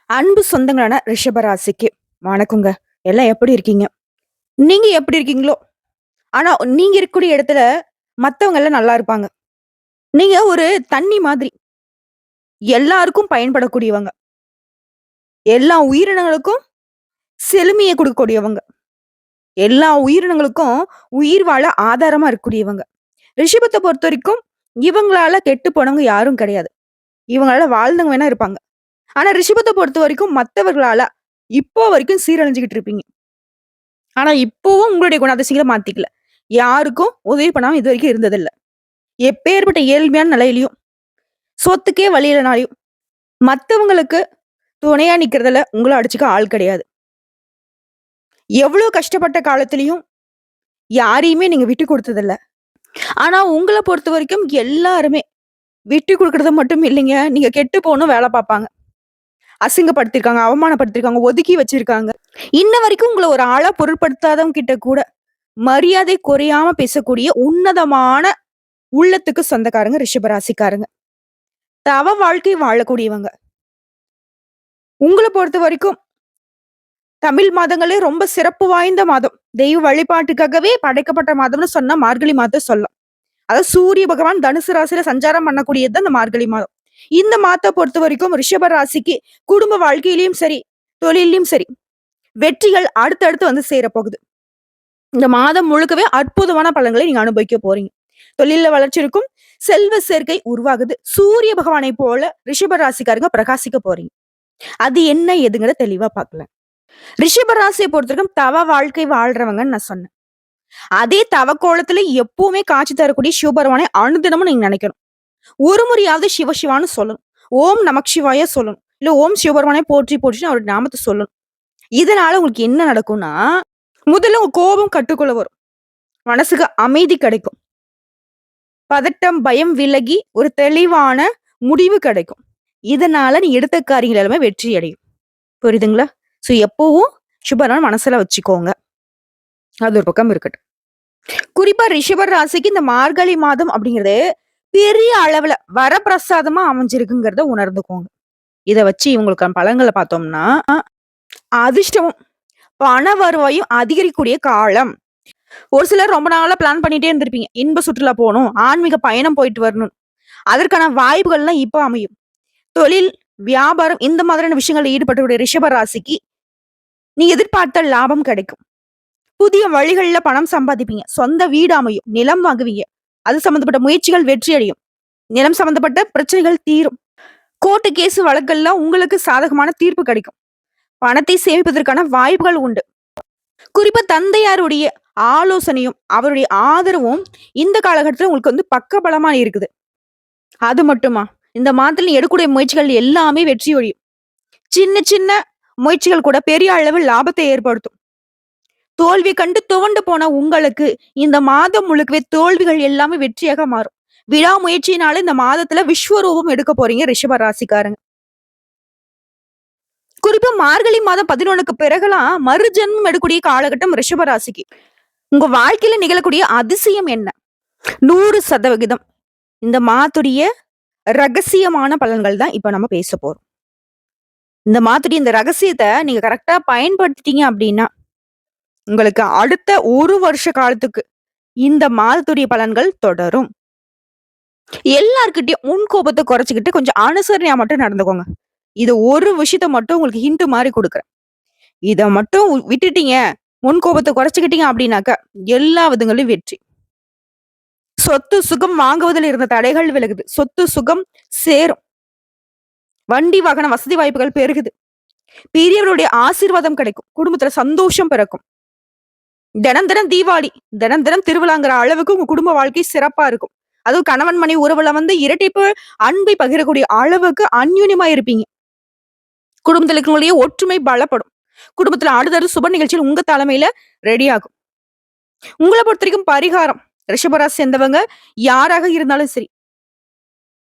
அன்பு சொந்தங்களான ரிஷபராசிக்கு வணக்கங்க. எல்லாம் எப்படி இருக்கீங்க? நீங்க எப்படி இருக்கீங்களோ? ஆனா நீங்க இருக்கக்கூடிய இடத்துல மத்தவங்க எல்லாம் நல்லா இருப்பாங்க. நீங்க ஒரு தண்ணி மாதிரி. எல்லாருக்கும் பயன்படக்கூடியவங்க. எல்லா உயிரினங்களுக்கும் செழுமைய குடுக்கக்கூடியவங்க. எல்லா உயிரினங்களுக்கும் உயிர் வாழ ஆதாரமா இருக்கக்கூடியவங்க. ரிஷபத்த பொறுத்தவரைக்கும் இவங்களால கெட்டு போனவங்க யாரும் கிடையாது. இவங்களால வாழ்ந்தவங்க வேணா இருப்பாங்க. ஆனா ரிஷபத்த பொறுத்தவரைக்கும் மத்தவர்களால இப்போ வரைக்கும் சீரழிஞ்சுகிட்டு இருப்பீங்க. ஆனா இப்பவும் உங்களுடைய குணாதிசயங்கள மாத்திக்கல. யாருக்கும் உதவி பண்ணாம இதுவரைக்கும் இருந்ததில்ல. எப்பேர்ப்பட்ட ஏழ்மையான நிலையிலயும், சொத்துக்கே வழி இல்லனாலயும், மத்தவங்களுக்கு துணையா நிக்கிறதுல உங்கள அடிச்சுக்க ஆள் கிடையாது. எவ்ளோ கஷ்டப்பட்ட காலத்திலயும் யாரையுமே நீங்க விட்டு குடுத்ததில்ல. ஆனா உங்கள பொறுத்தவரைக்கும் எல்லாருமே விட்டு குடுக்குறது மட்டும் இல்லைங்க. நீங்க கெட்டு போணும் வேல பாப்பாங்க. அசிங்கப்படுத்தியிருக்காங்க, அவமானப்படுத்தியிருக்காங்க, ஒதுக்கி வச்சிருக்காங்க. இன்ன வரைக்கும் உங்கள ஒரு ஆளா பொருட்படுத்தாதவங்க கிட்ட கூட மரியாதை குறையாம பேசக்கூடிய உன்னதமான உள்ளத்துக்கு சொந்தக்காரங்க ரிஷபராசிக்காரங்க. தவ வாழ்க்கை வாழக்கூடியவங்க. உங்கள பொறுத்தவரைக்கும் தமிழ் மாதங்களே ரொம்ப சிறப்பு வாய்ந்த மாதம். தெய்வ வழிபாட்டுக்காகவே படைக்கப்பட்ட மாதம்னு சொன்னா மார்கழி மாதத்த சொல்லலாம். அதாவது சூரிய பகவான் தனுசு ராசியில சஞ்சாரம் பண்ணக்கூடியது தான் இந்த மார்கழி மாதம். இந்த மாதத்த பொறுத்தவரைக்கும் ரிஷப ராசிக்கு குடும்ப வாழ்க்கையிலயும் சரி, தொழில்லயும் சரி, வெற்றிகள் அடுத்தடுத்து வந்து சேரப்போகுது. இந்த மாதம் முழுக்கவே அற்புதமான பலன்களை நீங்க அனுபவிக்க போறீங்க. தொழில்ல வளர்ச்சி இருக்கும். செல்வ சேர்க்கை உருவாகுது. சூரிய பகவானை போல ரிஷப ராசிக்காரங்க பிரகாசிக்க போறீங்க. அது என்ன ஏதுங்கிறத தெளிவா பார்க்கலாம். ரிஷப ராசியை பொறுத்தவரைக்கும் தவ வாழ்க்கை வாழ்றவங்கன்னு நான் சொன்னேன். அதே தவ கோலத்துல எப்பவுமே காட்சி தரக்கூடிய சிவபெருமானை அனுதினமும் நீங்க நினைக்கணும். ஒரு முறையாவது சிவ சிவான்னு சொல்லணும். ஓம் நமக் சிவாய சொல்லணும். இல்ல ஓம் சிவபெருமானை போற்றி போற்றின்னு அவருடைய நாமத்தை சொல்லணும். இதனால உங்களுக்கு என்ன நடக்கும்னா, முதல்ல உங்க கோபம் கட்டுக்குள்ள வரும். மனசுக்கு அமைதி கிடைக்கும். பதட்டம், பயம் விலகி ஒரு தெளிவான முடிவு கிடைக்கும். இதனால நீ எடுத்த காரியங்கள் எல்லாமே வெற்றி அடையும். புரியுதுங்களா? சோ எப்பவும் சுபரான மனசுல வச்சுக்கோங்க. அது ஒரு பக்கம் இருக்கட்டும். குறிப்பா ரிஷபர் ராசிக்கு இந்த மார்கழி மாதம் அப்படிங்கிறது பெரிய அளவுல வரப்பிரசாதமா அமைஞ்சிருக்குங்கிறத உணர்ந்துக்கோங்க. இத வச்சு இவங்களுக்கான பலன்களை பார்த்தோம்னா, அதிர்ஷ்டமும் பண வருவாயும் அதிகரிக்கக்கூடிய காலம். ஒரு சிலர் ரொம்ப நாளா பிளான் பண்ணிட்டே இருந்திருப்பீங்க. இன்ப சுற்றுலா போகணும், ஆன்மீக பயணம் போயிட்டு வரணும். அதற்கான வாய்ப்புகள்லாம் இப்ப அமையும். தொழில், வியாபாரம் இந்த மாதிரியான விஷயங்கள்ல ஈடுபட்டக்கூடிய ரிஷப ராசிக்கு நீ எதிர்பார்த்த லாபம் கிடைக்கும். புதிய வழிகள்ல பணம் சம்பாதிப்பீங்க. சொந்த வீடு அமையும். நிலம் வாங்குவீங்க. அது சம்பந்தப்பட்ட முயற்சிகள் வெற்றி அடையும். நிலம் சம்பந்தப்பட்ட பிரச்சனைகள் தீரும். கோர்ட்டு கேஸ் வழக்கெல்லாம் உங்களுக்கு சாதகமான தீர்ப்பு கிடைக்கும். பணத்தை சேமிப்பதற்கான வாய்ப்புகள் உண்டு. குறிப்பா தந்தையாருடைய ஆலோசனையும் அவருடைய ஆதரவும் இந்த காலகட்டத்துல உங்களுக்கு வந்து பக்கபலமா இருக்குது. அது மட்டுமா, இந்த மாதத்துல நீ எடுக்கக்கூடிய முயற்சிகள் எல்லாமே வெற்றி ஒழியும். சின்ன சின்ன முயற்சிகள் கூட பெரிய அளவில் லாபத்தை ஏற்படுத்தும். தோல்வி கண்டு துவண்டு போன உங்களுக்கு இந்த மாதம் முழுக்கவே தோல்விகள் எல்லாமே வெற்றியாக மாறும். விடாமுயற்சியினால இந்த மாதத்துல விஸ்வரூபம் எடுக்க போறீங்க ரிஷப ராசிக்காரங்க. குறிப்பா மார்கழி மாதம் 11க்கு பிறகுலாம் மறுஜென்மம் எடுக்கக்கூடிய காலகட்டம் ரிஷப ராசிக்கு. உங்க வாழ்க்கையில நிகழக்கூடிய அதிசயம் என்ன? 100% இந்த மாத்துடைய ரகசியமான பலன்கள் தான் இப்ப நம்ம பேச போறோம். இந்த மாத்துடைய இந்த ரகசியத்தை நீங்க கரெக்டா பயன்படுத்திட்டீங்க அப்படின்னா, உங்களுக்கு அடுத்த 1 வருஷ காலத்துக்கு இந்த மாதத்துடைய பலன்கள் தொடரும். எல்லார்கிட்டயும் முன் கோபத்தை குறைச்சுக்கிட்டு கொஞ்சம் அனுசரணையா மட்டும் நடந்துக்கோங்க. இது ஒரு விஷயத்த மட்டும் உங்களுக்கு ஹிண்ட் மாரி குடுக்குறேன். இத மட்டும் விட்டுட்டீங்க, முன் கோபத்தை குறைச்சுக்கிட்டீங்க அப்படின்னாக்க, எல்லா விதங்களிலும் வெற்றி. சொத்து சுகம் வாங்குவதில் இருந்த தடைகள் விலகுது. சொத்து சுகம் சேரும். வண்டி வாகன வசதி வாய்ப்புகள் பெருகுது. பெரியவருடைய ஆசீர்வாதம் கிடைக்கும். குடும்பத்துல சந்தோஷம் பிறக்கும். தினம் தினம் தீபாவளி, தினம் தினம் திருவிழாங்கிற அளவுக்கு உங்க குடும்ப வாழ்க்கை சிறப்பா இருக்கும். அதுவும் கணவன் மனைவி உறவுல வந்து இரட்டிப்பு அன்பை பகிரக்கூடிய அளவுக்கு அந்யூன்யமா இருப்பீங்க. குடும்பத்துல இருக்கவங்களுடைய ஒற்றுமை பலப்படும். குடும்பத்துல அடுத்தடுத்து சுப நிகழ்ச்சிகள் உங்க தலைமையில ரெடி ஆகும். உங்களை பொறுத்த வரைக்கும் பரிகாரம் ரிஷபராசி சேர்ந்தவங்க யாராக இருந்தாலும் சரி,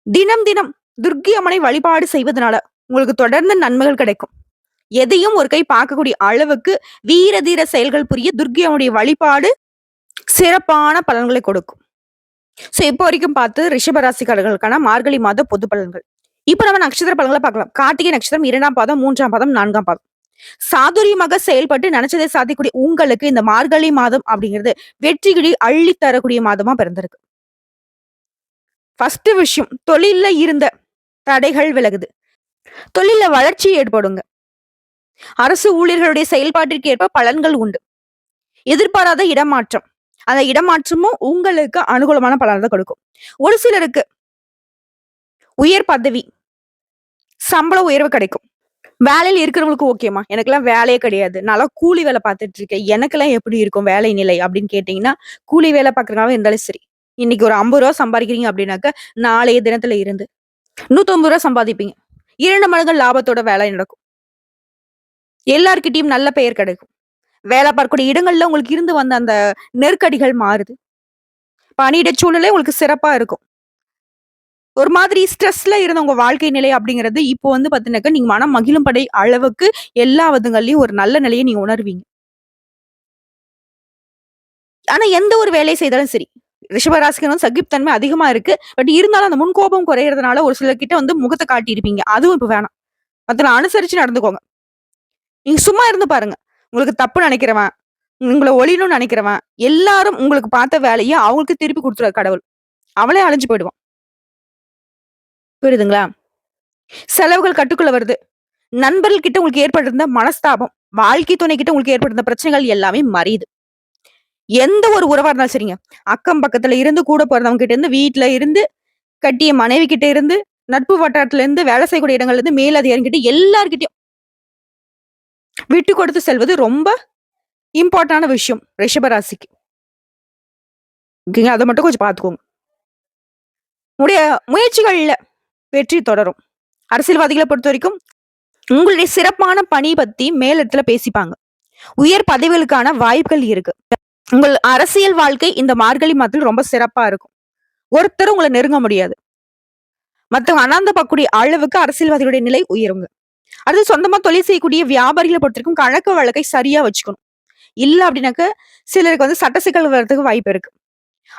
தினம் தினம் துர்க்கி அம்மனை வழிபாடு செய்வதனால உங்களுக்கு தொடர்ந்து நன்மைகள் கிடைக்கும். எதையும் ஒரு கை பார்க்கக்கூடிய அளவுக்கு வீர தீர செயல்கள் புரிய துர்க்கி அம்மனுடைய வழிபாடு சிறப்பான பலன்களை கொடுக்கும். சோ இப்போ வரைக்கும் பார்த்து ரிஷபராசிக்காரர்களுக்கான மார்கழி மாத பொது பலன்கள். இப்ப நம்ம நட்சத்திர பலன்கள பார்க்கலாம். கார்த்திகை நட்சத்திரம் 2ஆம் பாதம், 3ஆம் பாதம், 4ஆம் பாதம். சாதுரியமாக செயல்பட்டு நினைச்சதை சாதிக்கக்கூடிய உங்களுக்கு இந்த மார்கழி மாதம் அப்படிங்கிறது வெற்றிகளை அள்ளி தரக்கூடிய மாதமா பிறந்திருக்கு. ஃபர்ஸ்ட் விஷயம் தொழில்ல இருந்த தடைகள் விலகுது. தொழில்ல வளர்ச்சி ஏற்படுங்க. அரசு ஊழியர்களுடைய செயல்பாட்டிற்கு ஏற்ப பலன்கள் உண்டு. எதிர்பாராத இடமாற்றம். அந்த இடமாற்றமும் உங்களுக்கு அனுகூலமான பலனை தான் கொடுக்கும். ஒரு சிலருக்கு உயர் பதவி, சம்பள உயர்வு கிடைக்கும். வேலையில இருக்கிறவங்களுக்கு ஓகேம்மா. எனக்கெல்லாம் வேலையே கிடையாது. நான்லாம் கூலி வேலை பார்த்துட்டு இருக்கேன். எனக்கெல்லாம் எப்படி இருக்கும் வேலை நிலை அப்படின்னு கேட்டீங்கன்னா, கூலி வேலை பார்க்குறவங்களா இருந்தாலும் சரி. இன்னைக்கு ஒரு ரூ. 50 சம்பாதிக்கிறீங்க அப்படின்னாக்க, நாளைய தினத்துல இருந்து ரூ. 150 சம்பாதிப்பீங்க. 2 மடங்கு லாபத்தோட வேலை நடக்கும். எல்லார்கிட்டயும் நல்ல பெயர் கிடைக்கும். வேலை பார்க்கக்கூடிய இடங்கள்ல உங்களுக்கு இருந்து வந்த அந்த நெருக்கடிகள் மாறுது. பணியிட சூழ்நிலை உங்களுக்கு சிறப்பா இருக்கும். ஒரு மாதிரி ஸ்ட்ரெஸ்ல இருந்த உங்க வாழ்க்கை நிலை அப்படிங்கிறது இப்போ வந்து பாத்தீங்கன்னாக்க, நீங்க மனம் மகிழும்படி அளவுக்கு எல்லா விதங்கள்லயும் ஒரு நல்ல நிலையை நீங்க உணர்வீங்க. ஆனா எந்த ஒரு வேலையை செய்தாலும் சரி, ரிஷபராசிக்கு வந்து சகிப்புத்தன்மை அதிகமா இருக்கு. பட் இருந்தாலும் அந்த முன்கோபம் குறையறதுனால ஒரு சிலர்கிட்ட வந்து முகத்த காட்டியிருப்பீங்க. அதுவும் இப்ப வேணாம். மத்தவங்கள அனுசரிச்சு நடந்துக்கோங்க. நீங்க சும்மா இருந்து பாருங்க. உங்களுக்கு தப்பு நினைக்கிறவன், உங்கள ஒழியணும்னு நினைக்கிறவன், எல்லாரும் உங்களுக்கு பார்த்த வேலைய அவங்களுக்கு திருப்பி குடுத்துருவாரு கடவுள். அவனே அழிஞ்சு போயிடுவான். புரியுதுங்களா? செலவுகள் கட்டுக்குள்ள வருது. நண்பர்கள் கிட்ட உங்களுக்கு ஏற்பட்டிருந்த மனஸ்தாபம், வாழ்க்கை துணை கிட்ட உங்களுக்கு ஏற்பட்டிருந்த பிரச்சனைகள் எல்லாமே மறையுது. எந்த ஒரு உறவா இருந்தாலும் சரிங்க. அக்கம் பக்கத்துல இருந்து கூட பொறந்தவங்க கிட்ட இருந்து, வீட்ல இருந்து, கட்டிய மனைவி கிட்ட இருந்து, நட்பு வட்டாரத்துல இருந்து, வேலை செய்யக்கூடிய இடங்கள்ல இருந்து, மேலதிகாரிகிட்ட எல்லார்கிட்டயும் விட்டு கொடுத்து செல்வது ரொம்ப இம்பார்ட்டான விஷயம் ரிஷபராசிக்கு. ஓகேங்க. அத மட்டும் கொஞ்சம் பார்த்துக்கோங்க. உங்களுடைய முயற்சிகள்ல வெற்றி தொடரும். அரசியல்வாதிகள பொறுத்தவரைக்கும், உங்களுடைய சிறப்பான பணி பத்தி மேலிடத்துல பேசிப்பாங்க. உயர் பதவிகளுக்கான வாய்ப்புகள் இருக்கு. உங்கள் அரசியல் வாழ்க்கை இந்த மார்கழி மாதத்தில் ரொம்ப சிறப்பா இருக்கும். ஒருத்தரும் உங்கள நெருங்க முடியாது. மத்தவங்க அனாந்தப்படக்கூடிய அளவுக்கு அரசியல்வாதிகளுடைய நிலை உயருங்க. அடுத்து சொந்தமா தொழில் செய்யக்கூடிய வியாபாரிகள பொறுத்தவரைக்கும் கணக்கு வழக்கை சரியா வச்சுக்கணும். இல்ல அப்படின்னாக்க, சிலருக்கு வந்து சட்ட சிக்கல் வர்றதுக்கு வாய்ப்பு இருக்கு.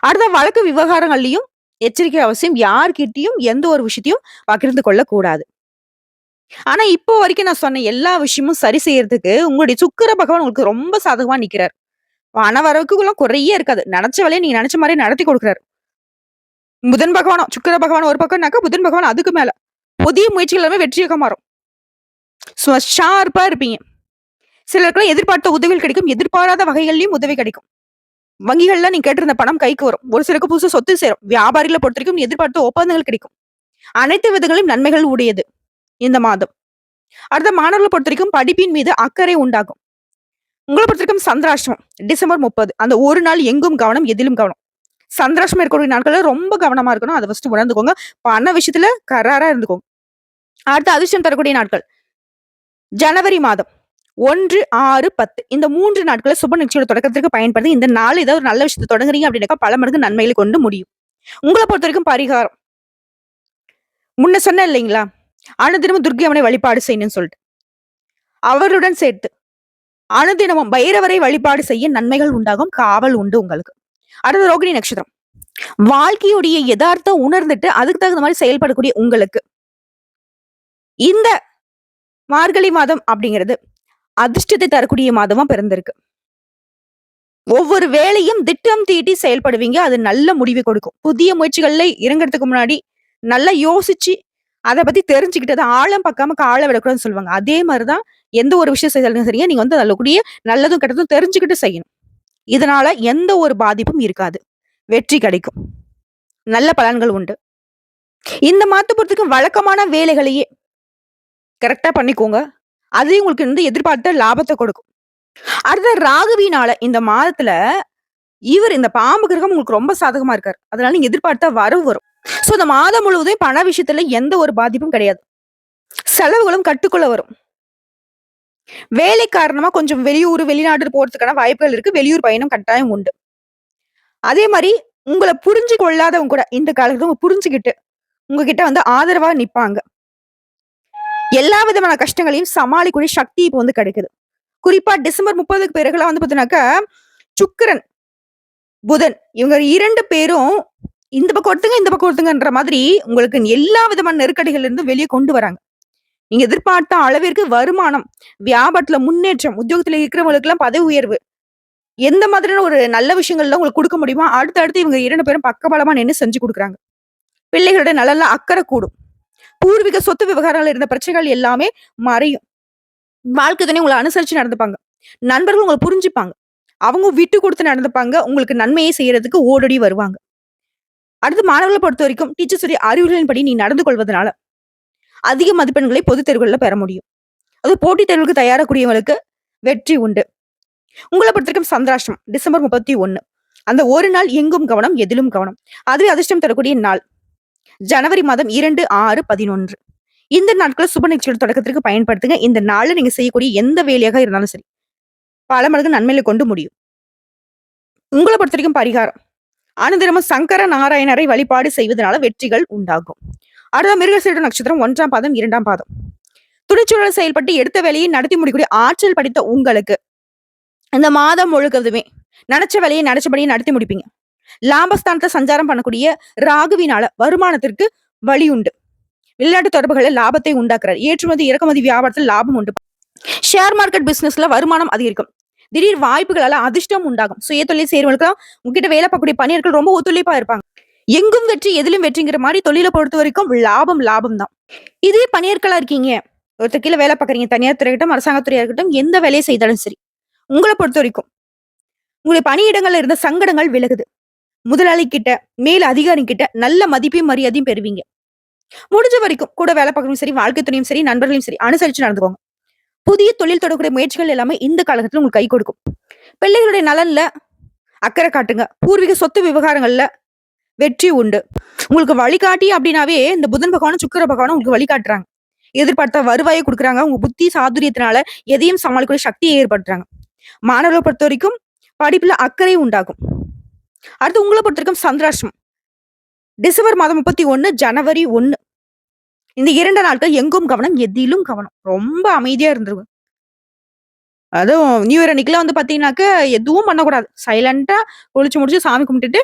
அடுத்த வழக்கு விவகாரங்கள்லயும் எச்சரிக்கை அவசியம். யார்கிட்டயும் எந்த ஒரு விஷயத்தையும் பகிர்ந்து கொள்ளக் கூடாது. ஆனா, இப்போ வரைக்கும் நான் சொன்ன எல்லா விஷயமும் சரி செய்யறதுக்கு உங்களுடைய சுக்கிர பகவான் உங்களுக்கு ரொம்ப சாதகமா நிக்கிறார். பண வரவுக்குலாம் குறையே இருக்காது. நெனச்ச வேலைய நீங்க நெனச்ச மாரியே நடத்தி குடுக்குறாரு. புதன் பகவானும், சுக்கிர பகவான் ஒரு பக்கம்னாக்கா, புதன் பகவான் அதுக்கு மேல. புதிய முயற்சிகள் எல்லாமே வெற்றியாக மாறும். ஷார்ப்பா இருப்பீங்க. சிலருக்குலாம் எதிர்பார்த்த உதவிகள் கிடைக்கும். எதிர்பாராத வகைகள்லயும் உதவி கிடைக்கும். வங்கிகள்ல நீங்க கேட்டிருந்த பணம் கைக்கு வரும். ஒரு சிலருக்கு புதுசா சொத்து சேரும். வியாபாரிகள பொறுத்தவரைக்கும் எதிர்பார்த்த ஒப்பந்தங்கள் கிடைக்கும். அனைத்து விதங்களிலும் நன்மைகள் உடையது இந்த மாதம். அடுத்த மாணவர்கள பொறுத்தவரைக்கும் படிப்பின் மீது அக்கறை உண்டாகும். உங்கள பொறுத்தவரைக்கும் சந்திராஷ்டமம் டிசம்பர் 30. அந்த ஒரு நாள் எங்கும் கவனம், எதிலும் கவனம். சந்திராஷ்டமம் இருக்கக்கூடிய நாட்கள்ல ரொம்ப கவனமா இருக்கணும். அத ஃபர்ஸ்ட் உணர்ந்துக்கோங்க. பண விஷயத்துல கராரா இருந்துக்கோங்க. அடுத்து அதிர்ஷ்டம் தரக்கூடிய நாட்கள். ஜனவரி மாதம் 1, 6, 10 இந்த 3 நாட்கள சுப நிகழ்ச்சியோட தொடக்கத்திற்கு பயன்படுத்தி இந்த நாள் ஏதாவது ஒரு நல்ல விஷயத்த தொடங்குறீங்க அப்படின்னாக்கா பல மடங்கு நன்மைகளை கொண்டு முடியும். உங்கள பொறுத்தவரைக்கும் பரிகாரம். முன்ன சொன்னேன் இல்லைங்களா? அனுதினமும் துர்க்கை அம்மனை வழிபாடு செய்யணும்னு சொல்லிட்டு. அவருடன் சேர்த்து அனுதினமும் பைரவரை வழிபாடு செய்ய நன்மைகள் உண்டாகும். காவல் உண்டு உங்களுக்கு. அடுத்து ரோகிணி நட்சத்திரம். வாழ்க்கையுடைய யதார்த்தம் உணர்ந்துட்டு அதுக்கு தகுந்த மாதிரி செயல்படக்கூடிய உங்களுக்கு இந்த மார்கழி மாதம் அப்படிங்கிறது அதிர்ஷ்டத்தை தரக்கூடிய மாதமா பிறந்திருக்கு. ஒவ்வொரு வேலையும் திட்டம் தீட்டி செயல்படுவீங்க. அது நல்ல முடிவை கொடுக்கும். புதிய முயற்சிகள்ல இறங்குறதுக்கு முன்னாடி நல்லா யோசிச்சு அத பத்தி தெரிஞ்சுக்கிட்டு அத ஆழம் பார்க்காம கால விடக்கூடாதுன்னு சொல்லுவாங்க. அதே மாரிதான் எந்த ஒரு விஷயம் செய்தாலும் சரிங்க, நீங்க வந்து அதுல கூடிய நல்லதும் கெட்டதும் தெரிஞ்சுக்கிட்டு செய்யணும். இதனால எந்த ஒரு பாதிப்பும் இருக்காது. வெற்றி கிடைக்கும். நல்ல பலன்கள் உண்டு. இந்த மாதத்த பொறுத்தவரைக்கும் வழக்கமான வேலைகளையே கரெக்ட்டா பண்ணிக்கோங்க. அது உங்களுக்கு வந்து எதிர்பார்த்த லாபத்த கொடுக்கும். அடுத்து ராகுவினால இந்த மாதத்துல இந்த பாம்பு கிரகம் உங்களுக்கு ரொம்ப சாதகமா இருக்காரு. அதனால நீங்க எதிர்பார்த்த வரவு வரும். சோ இந்த மாதம் முழுவதும் பண விஷயத்துல எந்த ஒரு பாதிப்பும் கிடையாது. செலவுகளும் கட்டுக்குள்ள வரும். வேலை காரணமா கொஞ்சம் வெளியூர், வெளிநாடு போறதுக்கான வாய்ப்புகள் இருக்கு. வெளியூர் பயணம் கட்டாயம் உண்டு. அதே மாரி உங்கள புரிஞ்சு கொள்ளாதவங்க கூட இந்த காலத்துல புரிஞ்சுகிட்டு உங்ககிட்ட வந்து ஆதரவா நிப்பாங்க. எல்லா விதமான கஷ்டங்களையும் சமாளிக்கக்கூடிய சக்தி இப்ப வந்து கிடைக்குது. குறிப்பா டிசம்பர் 30க்கு பிறகுலாம் வந்து பாத்தீங்கன்னாக்கா, சுக்கிரன், புதன் இவங்க 2 பேரும் இந்த பக்கம் ஒருத்தங்க, இந்த பக்கம் ஒருத்தங்கன்ற மாதிரி உங்களுக்கு எல்லா விதமான நெருக்கடிகள்ல இருந்து வெளிய கொண்டு வராங்க. நீங்க எதிர்பார்த்த அளவிற்கு வருமானம், வியாபாரத்துல முன்னேற்றம், உத்தியோகத்துல இருக்கிறவங்களுக்கெல்லாம் பதவி உயர்வு, எந்த மாதிரியான ஒரு நல்ல விஷயங்கள்லாம் உங்களுக்கு குடுக்க முடியுமோ, அடுத்து இவங்க 2 பேரும் பக்கபலமா நின்னு செஞ்சு குடுக்குறாங்க. பிள்ளைகளோட நலன்ல அக்கறை கூடும். பூர்வீக சொத்து விவகாரங்கள்ல இருந்த பிரச்சனைகள் எல்லாமே மறையும். வாழ்க்கை துணை உங்கள அனுசரிச்சு நடந்துப்பாங்க. நண்பர்கள் உங்கள புரிஞ்சுப்பாங்க. அவங்க விட்டு குடுத்து நடந்துப்பாங்க. உங்களுக்கு நன்மையை செய்யறதுக்கு ஓடோடி வருவாங்க. அடுத்து மாணவர்கள பொறுத்தவரைக்கும் டீச்சர்ஸுடைய அறிவுரைகளின்படி நீ நடந்து கொள்வதனால, அதிக மதிப்பெண்களை பொதுத் தேர்வுகள்ல பெற முடியும். அதுவும் போட்டித் தேர்வுக்கு தயாராகக்கூடியவங்களுக்கு வெற்றி உண்டு. உங்கள பொறுத்தவரைக்கும் சந்திராஷ்டமம் டிசம்பர் 31. அந்த ஒரு நாள் எங்கும் கவனம், எதிலும் கவனம். அதுவே அதிர்ஷ்டம் தரக்கூடிய நாள். ஜனவரி மாதம் 2, 6, 11. இந்த நாட்கள சுப நிகழ்ச்சியோட தொடக்கத்திற்கு பயன்படுத்துங்க. இந்த நாள்ல நீங்க செய்யக்கூடிய எந்த வேலையாக இருந்தாலும் சரி, பல மடங்கு நன்மையில கொண்டு முடியும். உங்கள பொறுத்தவரைக்கும் பரிகாரம். அனுதினமும் சங்கர நாராயணரை வழிபாடு செய்வதனால வெற்றிகள் உண்டாகும். அடுத்த மிருகசீரிட நட்சத்திரம் 1ஆம் பாதம், 2ஆம் பாதம். துணிச்சலுடன் செயல்பட்டு எடுத்த வேலையை நடத்தி முடிக்கக்கூடிய ஆற்றல் படைத்த உங்களுக்கு இந்த மாதம் முழுக்கதுமே நினைச்ச வேலையை நினைச்சபடியே நடத்தி முடிப்பீங்க. லாபஸ்தானத்தை சஞ்சாரம் பண்ணக்கூடிய ராகுவினால வருமானத்திற்கு வழி உண்டு. வெளிநாட்டு தொடர்புகளை லாபத்தை உண்டாக்குறார். ஏற்றுமதி இறக்குமதி வியாபாரத்தில் லாபம் உண்டு. ஷேர் மார்க்கெட் பிசினஸ்ல வருமானம் அதிகரிக்கும். திடீர் வாய்ப்புகளால அதிர்ஷ்டம் உண்டாகும். சுய தொழில் செய்யறவங்களுக்குலாம் உங்ககிட்ட வேலை பார்க்கக்கூடிய பணியாட்கள் ரொம்ப ஒத்துழைப்பா இருப்பாங்க. எங்கும் வெற்றி எதிலும் வெற்றிங்கிற மாதிரி தொழிலை பொறுத்த வரைக்கும் லாபம் லாபம் தான். இதே பணியாட்களா இருக்கீங்க, ஒருத்தர் கீழே வேலை பார்க்குறீங்க, தனியார் துறை இருக்கட்டும், அரசாங்கத்துறையா இருக்கட்டும், எந்த வேலையை செய்தாலும் சரி, உங்களை பொறுத்த வரைக்கும் உங்களுடைய பணியிடங்கள்ல இருந்த சங்கடங்கள் விலகுது. முதலாளி கிட்ட, மேல் அதிகாரி கிட்ட நல்ல மதிப்பையும் மரியாதையும் பெறுவீங்க. முடிஞ்ச வரைக்கும் கூட வேலை பார்க்கறவங்க சரி, வாழ்க்கை துணையும் சரி, நண்பர்களையும் சரி அனுசரிச்சு நடந்துக்கோங்க. புதிய தொழில் தொடர்புடைய முயற்சிகள் எல்லாமே இந்த காலகட்டத்தில் உங்களுக்கு கை கொடுக்கும். பிள்ளைகளுடைய நலன்ல அக்கறை காட்டுங்க. பூர்வீக சொத்து விவகாரங்கள்ல வெற்றி உண்டு. உங்களுக்கு வழிகாட்டி அப்படின்னாவே இந்த புதன் பகவானும் சுக்கிர பகவானும் உங்களுக்கு வழிகாட்டுறாங்க. எதிர்பார்த்த வருவாயை கொடுக்குறாங்க. உங்க புத்தி சாதுரியத்தினால எதையும் சமாளிக்கக்கூடிய சக்தியை ஏற்படுத்துறாங்க. மாணவர்களை பொறுத்த வரைக்கும் படிப்புல அக்கறை உண்டாகும். அடுத்து உங்களை பொறுத்த வரைக்கும் சந்திராஷ்டமம் டிசம்பர் மாதம் 31, ஜனவரி 1. இந்த 2 நாட்கள் எங்கும் கவனம், எதிலும் கவனம். ரொம்ப அமைதியா இருந்துருங்க. அதுவும் நியூ இயர் அன்னைக்குலாம் வந்து பாத்தீங்கன்னாக்க எதுவும் பண்ணக்கூடாது. சைலண்டா குளிச்சு முடிச்சு சாமி கும்பிட்டுட்டு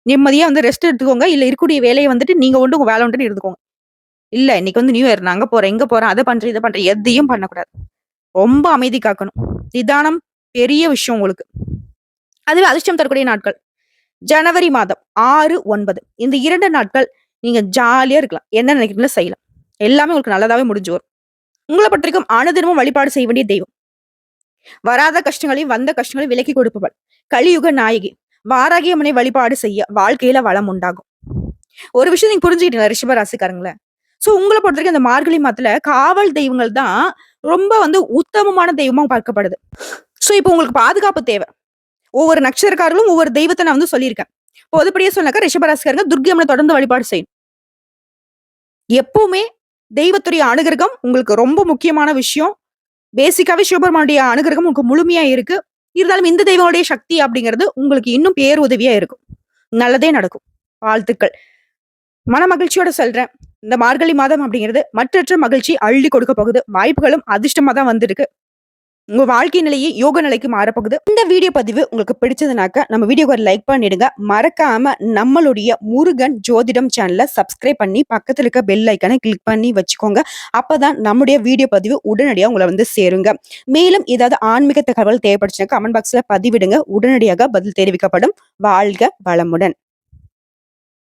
நிம்மதியா வந்து ரெஸ்ட் எடுத்துக்கோங்க. இல்ல இருக்கக்கூடிய வேலையை வந்துட்டு நீங்க உண்டு உங்க வேலை உண்டுன்னு இருந்துக்கோங்க. இல்ல இன்னைக்கு வந்து நியூ இயர் நான் அங்க போறேன், இங்க போறேன், அதை பண்றேன், இதை பண்றேன், எதையும் பண்ணக்கூடாது. ரொம்ப அமைதி காக்கணும். நிதானம் பெரிய விஷயம் உங்களுக்கு. அதுவே அதிர்ஷ்டம் தரக்கூடிய நாட்கள் ஜனவரி மாதம் 6, 9. இந்த 2 நாட்கள் நீங்க ஜாலியா இருக்கலாம். என்ன நினைக்கிறீங்களோ செய்யலாம். எல்லாமே உங்களுக்கு நல்லதாவே முடிஞ்சு வரும். உங்களை பொறுத்த வரைக்கும் அனுதினமும் வழிபாடு செய்ய வேண்டிய தெய்வம். வராத கஷ்டங்களையும் வந்த கஷ்டங்களையும் விலக்கி கொடுப்பவள். கலியுக நாயகி வாராகி அம்மனை வழிபாடு செய்ய வாழ்க்கையில வளம் உண்டாகும். ஒரு விஷயம் நீங்க புரிஞ்சுக்கிட்டீங்களா ரிஷப ராசிக்காரங்கள? சோ உங்களை பொறுத்த வரைக்கும் இந்த மார்கழி மாதத்துல காவல் தெய்வங்கள் தான் ரொம்ப வந்து உத்தமமான தெய்வமா பார்க்கப்படுது. சோ இப்போ உங்களுக்கு பாதுகாப்பு தேவை. ஒவ்வொரு நட்சத்திரக்காரர்களும் ஒவ்வொரு தெய்வத்தை நான் வந்து சொல்லியிருக்கேன். பொதுப்படியே சொன்னாக்கா ரிஷபராசிக்காரங்க துர்க்கை அம்மனை தொடர்ந்து வழிபாடு செய்யணும். எப்பவுமே தெய்வத்துடைய அனுகிரகம் உங்களுக்கு ரொம்ப முக்கியமான விஷயம். பேசிக்காவே சிவபெருமானுடைய அனுகிரகம் உங்களுக்கு முழுமையா இருக்கு. இருந்தாலும் இந்த தெய்வங்களுடைய சக்தி அப்படிங்கிறது உங்களுக்கு இன்னும் பேருதவியா இருக்கும். நல்லதே நடக்கும். வாழ்த்துக்கள். மன மகிழ்ச்சியோட சொல்றேன். இந்த மார்கழி மாதம் அப்படிங்கிறது மற்றற்ற மகிழ்ச்சி அள்ளி கொடுக்க போகுது. வாய்ப்புகளும் அதிர்ஷ்டமா தான் வந்திருக்கு. உங்க வாழ்க்கை நிலையை யோக நிலைக்கு மாறப்போகுது. இந்த வீடியோ பதிவு உங்களுக்கு பிடிச்சதுனாக்க நம்ம வீடியோக்கு ஒரு லைக் பண்ணிடுங்க. மறக்காம நம்மளுடைய முருகன் ஜோதிடம் சேனலை சப்ஸ்கிரைப் பண்ணி பக்கத்துல இருக்க பெல் ஐக்கனை கிளிக் பண்ணி வச்சுக்கோங்க. அப்பதான் நம்முடைய வீடியோ பதிவு உடனடியாக உங்களை வந்து சேருங்க. மேலும் ஏதாவது ஆன்மீக தகவல் தேவைப்படுச்சுன்னா கமெண்ட் பாக்ஸ்ல பதிவிடுங்க. உடனடியாக பதில் தெரிவிக்கப்படும். வாழ்க வளமுடன்.